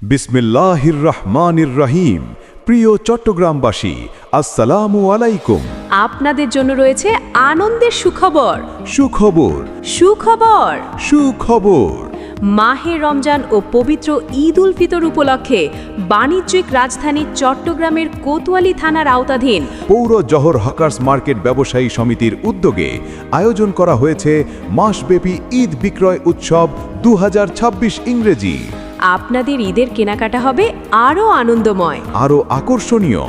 বিসমিল্লাহির রহমানির রহিম। প্রিয় চট্টগ্রামবাসী, আসসালামু আলাইকুম। আপনাদের জন্য রয়েছে আনন্দের সুখবর। সুখবর, সুখবর সুখবর। মাহে রমজান ও পবিত্র ঈদ উল ফিতর উপলক্ষে বাণিজ্যিক রাজধানী চট্টগ্রামের কোতোয়ালি থানার আওতাধীন পৌর জহর হকার্স মার্কেট ব্যবসায়ী সমিতির উদ্যোগে আয়োজন করা হয়েছে মাসব্যাপী ঈদ বিক্রয় উৎসব 2026 ইংরেজি। আপনাদের ঈদের কেনাকাটা হবে আরও আনন্দময়, আরও আকর্ষণীয়,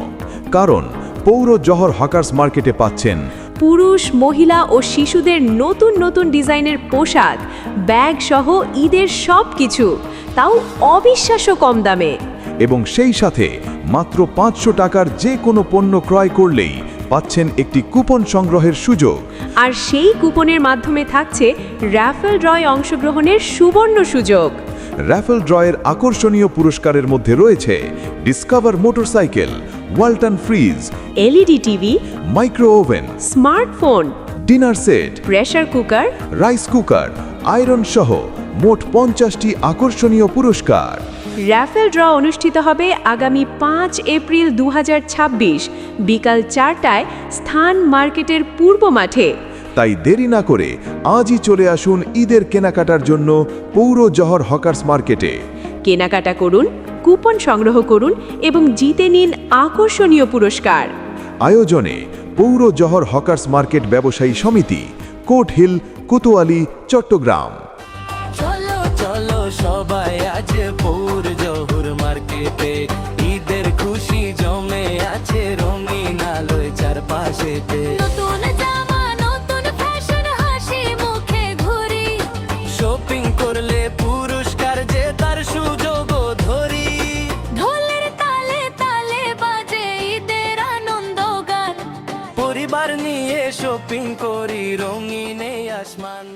কারণ পৌর জহর হকার্স মার্কেটে পাচ্ছেন পুরুষ, মহিলা ও শিশুদের নতুন নতুন ডিজাইনের পোশাক, ব্যাগ সহ ঈদের সব কিছু, তাও অবিশ্বাস্য কম দামে। এবং সেই সাথে মাত্র 500 টাকার যে কোনো পণ্য ক্রয় করলেই পাচ্ছেন একটি কুপন সংগ্রহের সুযোগ। আর সেই কুপনের মাধ্যমে থাকছে র্যাফেল ড্রয়ে অংশগ্রহণের সুবর্ণ সুযোগ। র্যাফেল ড্রয়ের আকর্ষণীয় পুরস্কারের মধ্যে রয়েছে discover motorcycle, Walton fridge, LED TV, micro oven, smartphone, dinner set, pressure cooker, rice cooker, iron সহ মোট 50টি আকর্ষণীয় পুরস্কার। র্যাফেল ড্র অনুষ্ঠিত হবে আগামী 5 এপ্রিল 2026 বিকাল 4টায় স্থান মার্কেটের পূর্ব মাঠে। তাই দেরি না করে আজই চলে আসুন ঈদের কেনাকাটার জন্য পৌর জহর হকার্স মার্কেটে। কেনাকাটা করুন, কুপন সংগ্রহ করুন এবং জিতে নিন আকর্ষণীয় পুরস্কার। আয়োজনে পৌর জহর হকার্স মার্কেট ব্যবসায়ী সমিতি, কোট হিল, কোতোয়ালি, চট্টগ্রাম। চলো চলো সবাই আজ পৌর জহুর মার্কেটে, ঈদের খুশি জমে আছে রঙিন আলোয় চারপাশেতে। নতুন জামা, নতুন ফ্যাশন, হাসি মুখে ঘুরি। শপিং করলে পুরস্কার জেতার সুযোগ ধরি। ঢোলের তালে তালে বাজে ঈদের আনন্দ গান। পরিবার নিয়ে শপিং করি রঙিন এই আসমান।